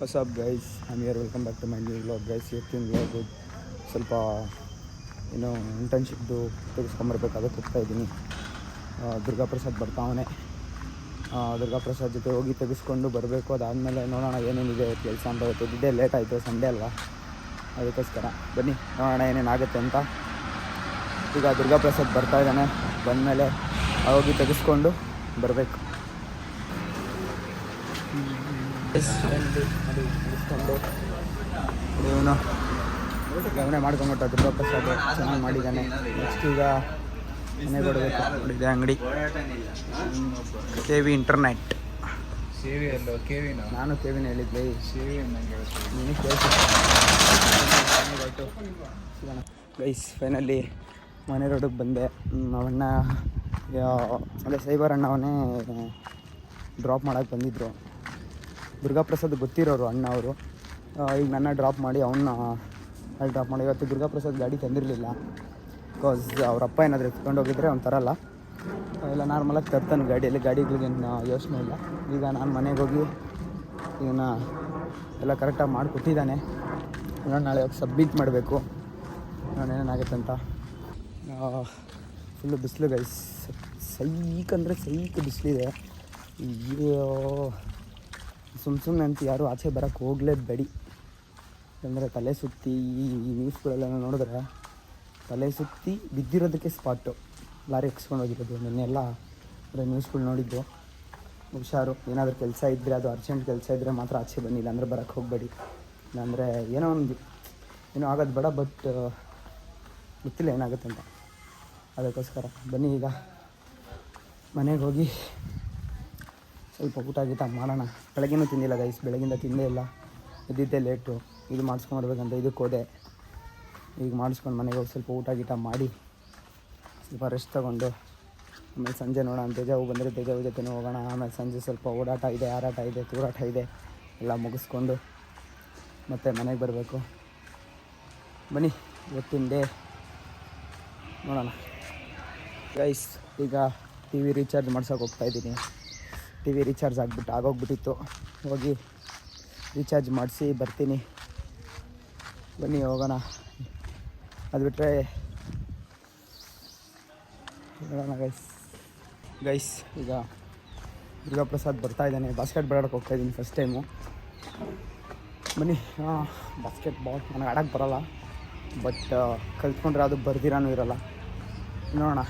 What's up guys, I am here, welcome back to my new vlog guys. ಇವತ್ತಿನ vlog ಸ್ವಲ್ಪ ಏನೋ ಇಂಟರ್ನ್ಶಿಪ್ದು ತೆಗೆಸ್ಕೊಂಬರ್ಬೇಕು, ಅದಕ್ಕೆ ಹೋಗ್ತಾಯಿದ್ದೀನಿ. ದುರ್ಗಾಪ್ರಸಾದ್ ಬರ್ತಾವನೆ, ದುರ್ಗಾಪ್ರಸಾದ್ ಜೊತೆ ಹೋಗಿ ತೆಗೆಸ್ಕೊಂಡು ಬರಬೇಕು. ಅದಾದಮೇಲೆ ನೋಡೋಣ ಏನೇನಿದೆ ಕೆಲಸ ಅಂತ. ಇವತ್ತಿದ್ದೇ ಲೇಟ್ ಆಯಿತು, ಸಂಡೇ ಅಲ್ವಾ, ಅದಕ್ಕೋಸ್ಕರ ಬನ್ನಿ ನೋಡೋಣ ಏನೇನಾಗುತ್ತೆ ಅಂತ. ಈಗ ದುರ್ಗಾಪ್ರಸಾದ್ ಬರ್ತಾಯಿದ್ದಾನೆ, ಬಂದಮೇಲೆ ಹೋಗಿ ತೆಗೆಸ್ಕೊಂಡು ಬರಬೇಕು. ಮುಗಿಸ್ಕೊಂಡು ಇವನು ಗಮನ ಮಾಡ್ಕೊಂಬಿಟ್ಟ. ದುರ್ಗಾಪ್ರಸಾದ್ ಚೆನ್ನಾಗಿ ಮಾಡಿದ್ದಾನೆ. ನೆಕ್ಸ್ಟ್ ಈಗ ಮನೆ ಕೊಡಬೇಕು. ನೋಡಿದೆ ಅಂಗಡಿ KV ಇಂಟರ್ನೆಟ್. ನಾನು KVನ ಹೇಳಿದ್ದೆ, ನೀನು ಕೇಳ್ತು. ಗೈಸ್ ಫೈನಲಿ ಮನೆ ರೋಡಿಗೆ ಬಂದೆ. ಅವಣ್ಣ ಅದೇ ಸೈಬರ್ ಅಣ್ಣ ಅವನೇ ಡ್ರಾಪ್ ಮಾಡೋಕ್ಕೆ ಬಂದಿದ್ದರು. ದುರ್ಗಾಪ್ರಸಾದ್ ಗೊತ್ತಿರೋರು ಅಣ್ಣ ಅವರು. ಈಗ ನನ್ನ ಡ್ರಾಪ್ ಮಾಡಿ ಅವನ್ನ ಅಲ್ಲಿ ಡ್ರಾಪ್ ಮಾಡಿ. ಇವತ್ತು ದುರ್ಗಾಪ್ರಸಾದ್ ಗಾಡಿ ತಂದಿರಲಿಲ್ಲ, ಬಿಕಾಸ್ ಅವರಪ್ಪ ಏನಾದರೂ ಎತ್ಕೊಂಡು ಹೋಗಿದ್ರೆ ಅವ್ನು ತರಲ್ಲ. ಎಲ್ಲ ನಾರ್ಮಲಾಗಿ ತರ್ತಾನೆ ಗಾಡಿಯಲ್ಲಿ, ಗಾಡಿಗಳಿಗೇನು ಯೋಚನೆ ಇಲ್ಲ. ಈಗ ನಾನು ಮನೆಗೆ ಹೋಗಿ ಇದನ್ನು ಎಲ್ಲ ಕರೆಕ್ಟಾಗಿ ಮಾಡಿಕೊಟ್ಟಿದ್ದಾನೆ. ನಾನು ನಾಳೆ ಹೋಗಿ ಸಬ್ಮಿಟ್ ಮಾಡಬೇಕು. ನಾನು ಏನೇನಾಗುತ್ತೆ ಅಂತ. ಫುಲ್ಲು ಬಿಸಿಲು ಗೈಸ್, ಸೈಕ್ ಬಿಸಿಲಿದೆ. ಅಯ್ಯೋ ಸುಮ್ಮನೆ ಅಂತ ಯಾರು ಆಚೆ ಬರೋಕ್ಕೆ ಹೋಗಲೇಬೇಡಿ. ಯಾಕಂದರೆ ತಲೆ ಸುತ್ತಿ ಈ ನ್ಯೂಸ್ಗಳೆಲ್ಲ ನೋಡಿದ್ರೆ ತಲೆ ಸುತ್ತಿ ಬಿದ್ದಿರೋದಕ್ಕೆ ಸ್ಪಾಟು. ಲಾರಿ ಎಕ್ಸ್ಕೊಂಡು ಹೋಗಿರೋದು ನಿನ್ನೆಲ್ಲ ಅದೇ ನ್ಯೂಸ್ಗಳು ನೋಡಿದ್ದು. ಹುಷಾರು, ಏನಾದರೂ ಕೆಲಸ ಇದ್ದರೆ, ಅದು ಅರ್ಜೆಂಟ್ ಕೆಲಸ ಇದ್ದರೆ ಮಾತ್ರ ಆಚೆ ಬನ್ನಿ, ಇಲ್ಲಾಂದರೆ ಬರೋಕ್ಕೆ ಹೋಗಬೇಡಿ. ಇಲ್ಲಾಂದರೆ ಏನೋ ಆಗೋದು ಬೇಡ, ಬಟ್ ಗೊತ್ತಿಲ್ಲ ಏನಾಗುತ್ತೆ ಅಂತ. ಅದಕ್ಕೋಸ್ಕರ ಬನ್ನಿ ಈಗ ಮನೆಗೆ ಹೋಗಿ ಸ್ವಲ್ಪ ಊಟ ಗೀಟ ಮಾಡೋಣ. ಬೆಳಗ್ಗೆನೂ ತಿಂದಿಲ್ಲ ಗೈಸ್, ಬೆಳಗಿಂದ ತಿಂದೇ ಇಲ್ಲ. ಎದ್ದಿದ್ದೆ ಲೇಟು. ಇದು ಮಾಡಿಸ್ಕೊಂಡ್ಬರ್ಬೇಕಂತ ಇದಕ್ಕೆ ಹೋದೆ. ಈಗ ಮಾಡಿಸ್ಕೊಂಡು ಮನೆಗೆ ಹೋಗಿ ಸ್ವಲ್ಪ ಊಟ ಗೀಟ ಮಾಡಿ ಸ್ವಲ್ಪ ರೆಸ್ಟ್ ತೊಗೊಂಡು ಆಮೇಲೆ ಸಂಜೆ ನೋಡೋಣ. ತೇಜಾವು ಬಂದರೆ ತೇಜಾವು ಜೊತೆನೂ ಹೋಗೋಣ. ಆಮೇಲೆ ಸಂಜೆ ಸ್ವಲ್ಪ ಓಡಾಟ ಇದೆ, ಹಾರಾಟ ಇದೆ, ತೂರಾಟ ಇದೆ, ಎಲ್ಲ ಮುಗಿಸ್ಕೊಂಡು ಮತ್ತೆ ಮನೆಗೆ ಬರಬೇಕು. ಬನ್ನಿ ಇವತ್ತಿನ ಡೇ ನೋಡೋಣ ಗೈಸ್. ಈಗ TV ರೀಚಾರ್ಜ್ ಮಾಡ್ಸೋಕೆ ಹೋಗ್ತಾಯಿದ್ದೀನಿ. TV ರೀಚಾರ್ಜ್ ಆಗೋಗ್ಬಿಟ್ಟಿತ್ತು. ಹೋಗಿ ರೀಚಾರ್ಜ್ ಮಾಡಿಸಿ ಬರ್ತೀನಿ. ಬನ್ನಿ ಹೋಗೋಣ. ಅದು ಬಿಟ್ಟರೆ ನೋಡೋಣ ಗೈಸ್. ಈಗ ದುರ್ಗಾಪ್ರಸಾದ್ ಬರ್ತಾಯಿದ್ದಾನೆ. ಬಾಸ್ಕೆಟ್ಬಾಲ್ ಆಡೋಕ್ಕೆ ಹೋಗ್ತಾಯಿದ್ದೀನಿ ಫಸ್ಟ್ ಟೈಮು. ಬನ್ನಿ. ಬಾಸ್ಕೆಟ್ಬಾಲ್ ನನಗೆ ಆಡೋಕ್ಕೆ ಬರೋಲ್ಲ, ಬಟ್ ಕಲ್ತ್ಕೊಂಡ್ರೆ ಅದು ಬರ್ದಿರಾನೂ ಇರೋಲ್ಲ. ನೋಡೋಣ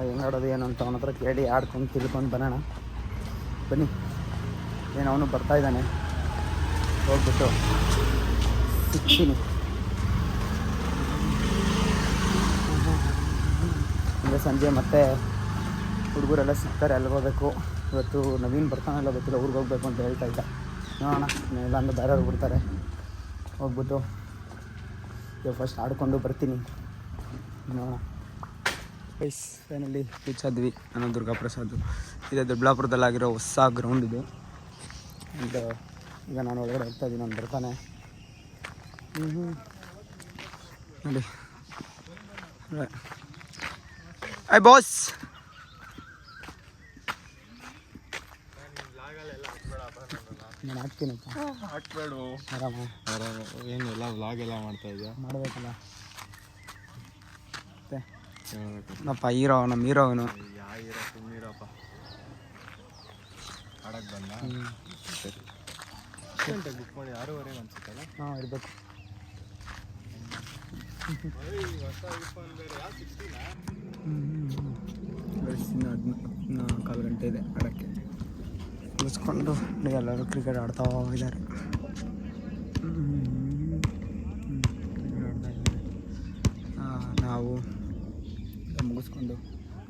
ಹೆಂಗೆ ಆಡೋದು ಏನು ಅಂತ ಅವನ ಹತ್ರ ಕೇಳಿ ಆಡ್ಕೊಂಡು ತಿಳ್ಕೊಂಡು ಬರೋಣ. ಬನ್ನಿ. ಏನು ಅವನು ಬರ್ತಾಯಿದ್ದಾನೆ, ಹೋಗ್ಬಿಟ್ಟು ಸಿಗ್ತೀನಿ. ಅಂದರೆ ಸಂಜೆ ಮತ್ತೆ ಹುಡುಗರೆಲ್ಲ ಸಿಗ್ತಾರೆ, ಅಲ್ಲಿಗೆ ಹೋಗ್ಬೇಕು. ಇವತ್ತು ನವೀನ್ ಬರ್ತಾನೆಲ್ಲ ಗೊತ್ತಿಲ್ಲ, ಊರಿಗೆ ಹೋಗ್ಬೇಕು ಅಂತ ಹೇಳ್ತಾ ಇದ್ದ. ನೋಡೋಣ, ಇಲ್ಲ ಅಂದರೆ ಬೇರೆಯವ್ರು ಬಿಡ್ತಾರೆ. ಹೋಗ್ಬಿಟ್ಟು ಇವಾಗ ಫಸ್ಟ್ ಆಡ್ಕೊಂಡು ಬರ್ತೀನಿ. ನೋಡೋಣ ಗೈಸ್. ಫೈನಲಿ ರೀಚ್ ಆದ್ವಿ. ನಾನು ದುರ್ಗಾಪ್ರಸಾದ್. ಇದೆ ದೊಡ್ಡಬಳ್ಳಾಪುರದಲ್ಲಾಗಿರೋ ಹೊಸ ಗ್ರೌಂಡ್ ಇದು. ಆ್ಯಂಡ್ ಈಗ ನಾನು ಒಳಗಡೆ ಹೋಗ್ತಾಯಿದ್ದೀನಿ, ನಾನು ಬರ್ತಾನೆ. ನೋಡಿ ಐ ಬಾಸ್. ನಾನು ಹಾಕ್ತೀನಪ್ಪ, ಹಾಕ್ಬೇಡ. ಆರಾಮ ಏನೆಲ್ಲ ವ್ಲಾಗೆಲ್ಲ ಮಾಡ್ತಾಯಿದ್ಯಾ? ಮಾಡಬೇಕಲ್ಲ ಮತ್ತೆ. ನಪ್ಪ ಹೀರೋ, ನಮ್ಮ ಹೀರೋವನು. ಯಾವ ಹೀರೋ? ತುಂಬ ಹೀರೋಪ್ಪ. ಆಡಕ್ಕೆ ಬಂದ. ಸರಿ ಬುಕ್ ಮಾಡಿ 6:30 ಅನ್ಸುತ್ತಲ್ಲ. ಹಾಂ ಇರಬೇಕು. ಇನ್ನು 4 ಗಂಟೆ ಇದೆ ಆಡೋಕ್ಕೆ. ಮುಗಿಸ್ಕೊಂಡು ಎಲ್ಲರೂ ಕ್ರಿಕೆಟ್ ಆಡ್ತಾ ಇದ್ದಾರೆ. ನಾವು ಮುಗಿಸ್ಕೊಂಡು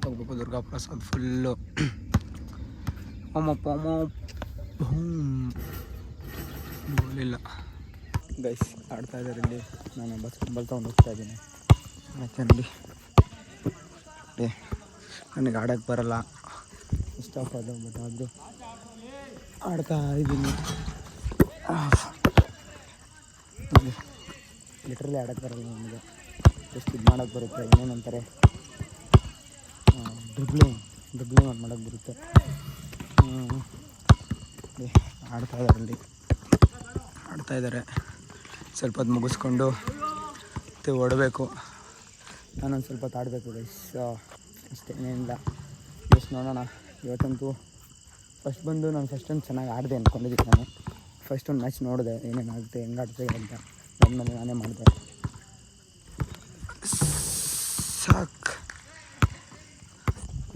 ಹೋಗ್ಬೇಕು. ದುರ್ಗಾಪ್ರಸಾದ್ ಫುಲ್ಲು ಬೋಲಿಲ್ಲ ಗೈಸ್. ಆಡ್ತಾಯಿದ್ದಾರೆ ಇಲ್ಲಿ. ನಾನು ಬಾಸ್ಕೆಟ್ಬಾಲ್ ತೊಗೊಂಡು ಹೋಗ್ತಾಯಿದ್ದೀನಿ. ಯಾಕೆ ನೋಡಿ, ನನಗೆ ಆಡೋಕ್ಕೆ ಬರಲ್ಲ, ಇಷ್ಟ ಆಗೋದು, ಬಟ್ ಅದು ಆಡ್ತಾ ಇದ್ದೀನಿ. ಲಿಟ್ರಲಿ ಆಡೋಕ್ಕೆ ಬರಲ್ಲ ನನಗೆ. ಎಷ್ಟು ಇದು ಮಾಡೋಕ್ಕೆ ಬರುತ್ತೆ, ಏನೇನಂತಾರೆ ಡ್ರಿಬ್ಲಿಂಗ್ ಒಂದು ಮಾಡೋಕ್ಕೆ ಬರುತ್ತೆ. ಆಡ್ತಾಯಿದ್ದಾರಲ್ಲಿ ಬರ್ತಾಯಿದ್ದಾರೆ. ಸ್ವಲ್ಪ ಹೊತ್ತು ಮುಗಿಸ್ಕೊಂಡು ಮತ್ತೆ ಓಡಬೇಕು. ನಾನೊಂದು ಸ್ವಲ್ಪ ಹೊತ್ತು ಆಡಬೇಕು ಗೈಸ್, ಅಷ್ಟೇನೇನಿಲ್ಲ. ಜಸ್ಟ್ ನೋಡೋಣ. ಇವತ್ತಂತೂ ಫಸ್ಟ್ ಬಂದು ನಾನು ಫಸ್ಟೊಂದು ಚೆನ್ನಾಗಿ ಆಡಿದೆ ಅಂದ್ಕೊಂಡಿದ್ದೀನಿ. ನಾನು ಫಸ್ಟ್ ಒಂದು ಮ್ಯಾಚ್ ನೋಡಿದೆ ಏನೇನಾಗುತ್ತೆ, ಹೆಂಗಾಗುತ್ತೆ ಅಂತ. ಆದಮೇಲೆ ನಾನೇ ಮಾಡಿದೆ. ಸಾಕು,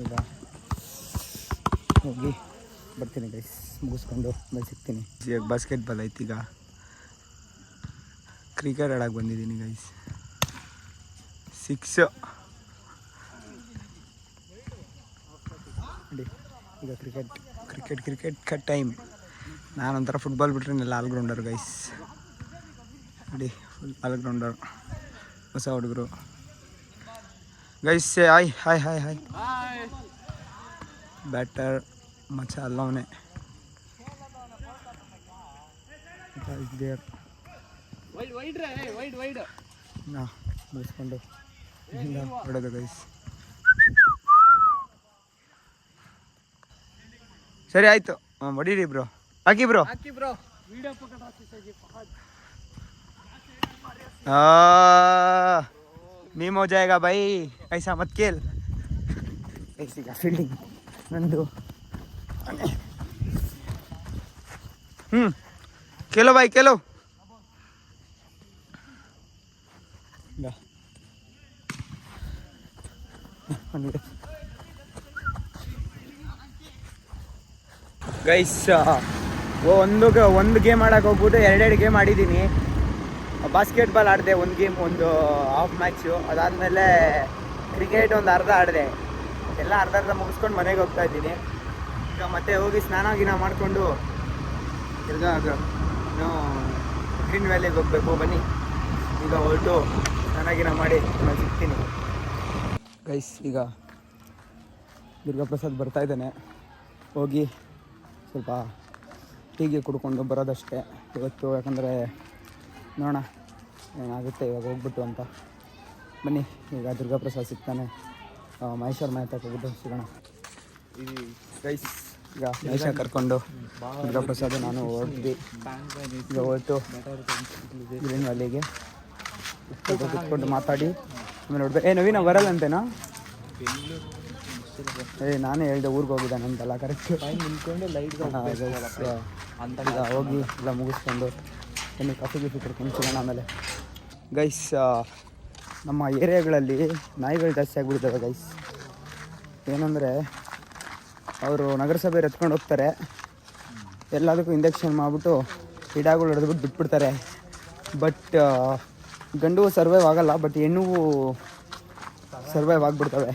ಈಗ ಹೋಗಿ ಬರ್ತೀನಿ ಗೈಸ್, ಮುಗಿಸ್ಕೊಂಡು ಮೇಲೆ ಸಿಗ್ತೀನಿ. ಈಗ ಬಾಸ್ಕೆಟ್ಬಾಲ್ ಐತಿ, ಈಗ ಕ್ರಿಕೆಟ್ ಆಡೋಕೆ ಬಂದಿದ್ದೀನಿ ಗೈಸ್. 6 ನೋಡಿ. ಈಗ ಕ್ರಿಕೆಟ್ ಟೈಮ್. ನಾನೊಂಥರ ಫುಟ್ಬಾಲ್ ಬಿಟ್ರೆ ಆಲ್ರೌಂಡರ್ ಗೈಸ್. ನೋಡಿ, ಫುಲ್ ಆಲ್ರೌಂಡರ್. ಹೊಸ ಹುಡುಗರು guys. Hi hi hi hi. Batter ಮಚ್ಚ ಅಲ್ಲವನೇ ಮುಗಿಸ್ಕೊಂಡು ಹೊಡೋದು ಗೈಸ್. ಸರಿ ಆಯಿತು, ಹೊಡೀರಿ ಬ್ರೋ. ಹಾಕಿ ಬ್ರೋ. मीम हो जाएगा भाई, ऐसा मत खेल. ऐसी का फील्डिंग नंदू. खेलो भाई, खेलो. ಗೈಸ್, ಒಂದು ಗೇಮ್ ಆಡೋಕೆ ಹೋಗ್ಬಿಟ್ಟು 2 ಗೇಮ್ ಆಡಿದ್ದೀನಿ. ಬಾಸ್ಕೆಟ್ಬಾಲ್ ಆಡಿದೆ ಒಂದು ಹಾಫ್ ಮ್ಯಾಚು. ಅದಾದಮೇಲೆ ಕ್ರಿಕೆಟ್ ಒಂದು ಅರ್ಧ ಆಡಿದೆ. ಎಲ್ಲ ಅರ್ಧ ಮುಗಿಸ್ಕೊಂಡು ಮನೆಗೆ ಹೋಗ್ತಾ ಇದ್ದೀನಿ. ಈಗ ಮತ್ತೆ ಹೋಗಿ ಸ್ನಾನ ಗಿನ ಮಾಡಿಕೊಂಡು ತಿರ್ಗಾ ಗ್ರೀನ್ ವ್ಯಾಲಿಗೆ ಹೋಗಬೇಕು. ಬನ್ನಿ, ಈಗ ಹೊರಟು ಸ್ನಾನ ಗಿನ ಮಾಡಿ ನಾನು ಸಿಗ್ತೀನಿ ಗೈಸ್. ಈಗ ದುರ್ಗಾಪ್ರಸಾದ್ ಬರ್ತಾ ಇದ್ದಾನೆ. ಹೋಗಿ ಸ್ವಲ್ಪ ಟೀಗೆ ಕುಡ್ಕೊಂಡು ಬರೋದಷ್ಟೇ ಇವತ್ತು. ಯಾಕಂದರೆ ನೋಡೋಣ ಏನಾಗುತ್ತೆ ಇವಾಗ ಹೋಗ್ಬಿಟ್ಟು ಅಂತ. ಬನ್ನಿ, ಈಗ ದುರ್ಗಾಪ್ರಸಾದ್ ಸಿಗ್ತಾನೆ. ಮಹೇಶ್ವರ ಮನೆ ಹೋಗ್ಬಿಟ್ಟು ಸಿಗೋಣ ಗೈಸ್. ಈಗ ಮಹೇಶ ಕರ್ಕೊಂಡು ದುರ್ಗಾಪ್ರಸಾದ್ ನಾನು ಹೊರಟ್ವಿ. ಈಗ ಹೊರಟು ಗ್ರೀನ್ ವ್ಯಾಲಿಗೆ ಕುತ್ಕೊಂಡು ಮಾತಾಡಿ ಆಮೇಲೆ ನೋಡ್ಬೇಕು. ನವೀನ ಬರಲ್ಲ ಅಂತೇನಾ? ನಾನೇ ಹೇಳ್ದೆ ಊರಿಗೆ ಹೋಗಿದ್ದಾನೆ ಅಂತೆಲ್ಲ. ಕರೆಕ್ಟ್ ಈಗ ಹೋಗಿ ಎಲ್ಲ ಮುಗಿಸ್ಕೊಂಡು ಬನ್ನಿ, ಕಾಫಿ ಕುಡ್ಕೊಂಡು ಸಿಗೋಣ ಆಮೇಲೆ. ಗೈಸ್, ನಮ್ಮ ಏರಿಯಾಗಳಲ್ಲಿ ನಾಯಿಗಳು ಜಾಸ್ತಿ ಆಗಿಬಿಡ್ತವೆ ಗೈಸ್. ಏನಂದರೆ ಅವರು ನಗರಸಭೆಯವ್ರು ಎತ್ಕೊಂಡು ಹೋಗ್ತಾರೆ, ಎಲ್ಲದಕ್ಕೂ ಇಂಜೆಕ್ಷನ್ ಮಾಡಿಬಿಟ್ಟು ಗಿಡಗಳು ಹಿಡಿದ್ಬಿಟ್ಟು ಬಿಟ್ಬಿಡ್ತಾರೆ. ಬಟ್ ಗಂಡು ಸರ್ವೈವ್ ಆಗೋಲ್ಲ, ಬಟ್ ಹೆಣ್ಣು ಸರ್ವೈವ್ ಆಗಿಬಿಡ್ತವೆ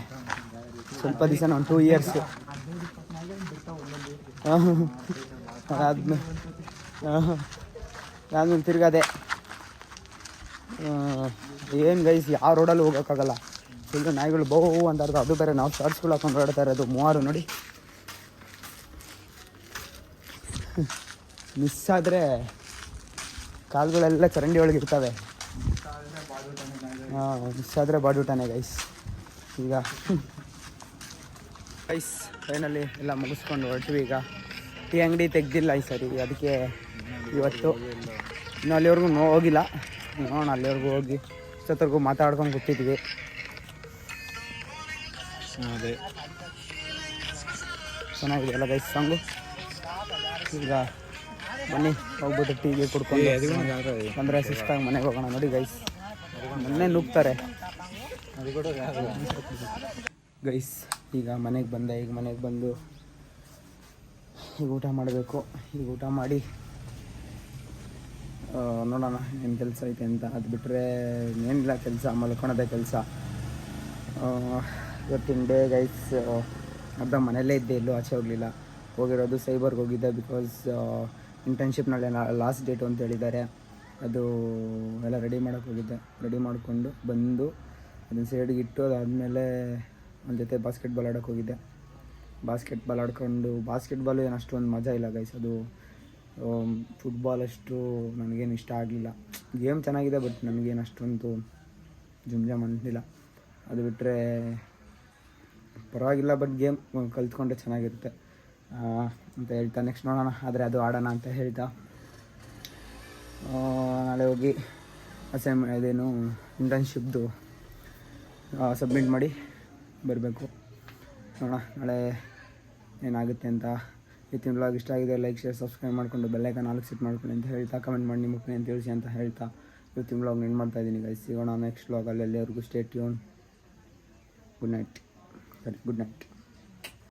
ಸ್ವಲ್ಪ ದಿವಸ. ಒಂದು 2 ಇಯರ್ಸ್ ಆದ್ಮೇಲೆ ತಿರ್ಗದೆ ಏನು ಗೈಸ್, ಯಾವ ರೋಡಲ್ಲೂ ಹೋಗೋಕ್ಕಾಗಲ್ಲ. ಫುಲ್ಲು ನಾಯಿಗಳು ಬಹು ಅಂತ. ಅದು ಬೇರೆ ನಾವು ಶಾರ್ಟ್ಸ್ಗಳು ಹಾಕೊಂಡು ಓಡಾಡ್ತಾ ಇರೋದು 3 ನೋಡಿ. ಮಿಸ್ ಆದರೆ ಕಾಲುಗಳೆಲ್ಲ ಚರಂಡಿ ಒಳಗೆ ಇರ್ತವೆ. ಮಿಸ್ ಆದರೆ ಬಾಡೂಟನೇ ಗೈಸ್. ಈಗ ಗೈಸ್ ಟ್ರೈನಲ್ಲಿ ಎಲ್ಲ ಮುಗಿಸ್ಕೊಂಡು ಹೊರಟ್ವಿ. ಈಗ ಟೀ ಅಂಗಡಿ ತೆಗ್ದಿಲ್ಲ ಈ ಸರಿ, ಅದಕ್ಕೆ ಇವತ್ತು ಇನ್ನೂ ಅಲ್ಲಿವರೆಗೂ ಹೋಗಿಲ್ಲ. ನೋಡೋಣ, ಅಲ್ಲಿವರೆಗೂ ಹೋಗಿ ಇಷ್ಟೊತ್ತರೆಗೂ ಮಾತಾಡ್ಕೊಂಡು ಕೂತಿದ್ವಿ. ಅದೇ ಚೆನ್ನಾಗಿದೆ ಗೈಸ್ ಸಾಂಗು. ಈಗ ಬನ್ನಿ ಹೋಗ್ಬಿಟ್ಟು ಟೀಗೆ ಕುಡ್ಕೊಂಡು ಅಂದರೆ ಸುಸ್ತಾಗಿ ಮನೆಗೆ ಹೋಗೋಣ. ನೋಡಿ ಗೈಸ್, ಮೊನ್ನೆ ನುಗ್ತಾರೆ ಗೈಸ್. ಈಗ ಮನೆಗೆ ಬಂದೆ. ಈಗ ಮನೆಗೆ ಬಂದು ಈಗ ಊಟ ಮಾಡಬೇಕು. ಈಗ ಊಟ ಮಾಡಿ ನೋಡೋಣ ಏನು ಕೆಲಸ ಐತೆ ಅಂತ. ಅದು ಬಿಟ್ಟರೆ ಏನಿಲ್ಲ ಕೆಲಸ, ಮಲ್ಕೊಳೋದೇ ಕೆಲಸ ಇವತ್ತಿನ ಡೇ ಗೈಸ್. ಅರ್ಧ ಮನೆಯಲ್ಲೇ ಇದ್ದೆ, ಎಲ್ಲೂ ಆಚೆ ಹೋಗಲಿಲ್ಲ. ಹೋಗಿರೋದು ಸೈಬರ್ಗೆ ಹೋಗಿದ್ದೆ, ಬಿಕಾಸ್ ಇಂಟರ್ನ್ಶಿಪ್ನಲ್ಲಿ ಲಾಸ್ಟ್ ಡೇಟು ಅಂತ ಹೇಳಿದ್ದಾರೆ. ಅದು ಎಲ್ಲ ರೆಡಿ ಮಾಡೋಕ್ಕೆ ಹೋಗಿದ್ದೆ. ರೆಡಿ ಮಾಡಿಕೊಂಡು ಬಂದು ಅದನ್ನು ಸೈಡಿಗೆ ಇಟ್ಟು, ಅದಾದಮೇಲೆ ಒಂದು ಜೊತೆ ಬಾಸ್ಕೆಟ್ಬಾಲ್ ಆಡೋಕ್ಕೆ ಹೋಗಿದ್ದೆ. ಬಾಸ್ಕೆಟ್ಬಾಲ್ ಆಡ್ಕೊಂಡು, ಬಾಸ್ಕೆಟ್ಬಾಲು ಏನು ಅಷ್ಟೊಂದು ಮಜಾ ಇಲ್ಲ ಗೈಸ್. ಅದು ಫುಟ್ಬಾಲ್ ಅಷ್ಟು ನನಗೇನು ಇಷ್ಟ ಆಗಲಿಲ್ಲ. ಗೇಮ್ ಚೆನ್ನಾಗಿದೆ, ಬಟ್ ನನಗೇನು ಅಷ್ಟೊಂದು ಜುಮ್ ಅಂತಿಲ್ಲ. ಅದು ಬಿಟ್ಟರೆ ಪರವಾಗಿಲ್ಲ, ಬಟ್ ಗೇಮ್ ಕಲ್ತ್ಕೊಂಡ್ರೆ ಚೆನ್ನಾಗಿರುತ್ತೆ ಅಂತ ಹೇಳ್ತಾ ನೆಕ್ಸ್ಟ್ ನೋಡೋಣ. ಆದರೆ ಅದು ಆಡೋಣ ಅಂತ ಹೇಳ್ತಾ ನಾಳೆ ಹೋಗಿ ಇದೇನು ಇಂಟರ್ನ್ಶಿಪ್ದು ಸಬ್ಮಿಟ್ ಮಾಡಿ ಬರಬೇಕು. ನೋಡೋಣ ನಾಳೆ ಏನಾಗುತ್ತೆ ಅಂತ. ಇವತ್ತಿನ ಬ್ಲಾಗ್ ಇಷ್ಟ ಆಗಿದೆ, ಲೈಕ್ ಶೇರ್ ಸಬ್ಸ್ಕ್ರೈಬ್ ಮಾಡಿಕೊಂಡು ಬೆಲ್ಲೈಕನ್ ನಾಲ್ಕು ಸೆಟ್ ಮಾಡ್ಕೊಳ್ಳಿ ಅಂತ ಹೇಳ್ತಾ, ಕಮೆಂಟ್ ಮಾಡಿ ನಿಮ್ಮ ಒಪಿನಿಯನ್ ತಿಳಿಸಿ ಅಂತ ಹೇಳ್ತಾ ಇವತ್ತಿನ ಬ್ಲಾಗ್ ಎಂಡ್ ಮಾಡ್ತಾಯಿದ್ದೀನಿ ಗೈಸ್. ಸಿಗೋಣ ನೆಕ್ಸ್ಟ್ ಬ್ಲಾಗಲ್ಲಿ. ಎಲ್ಲರಿಗೂ ಸ್ಟೇ ಟ್ಯೂನ್. Good night.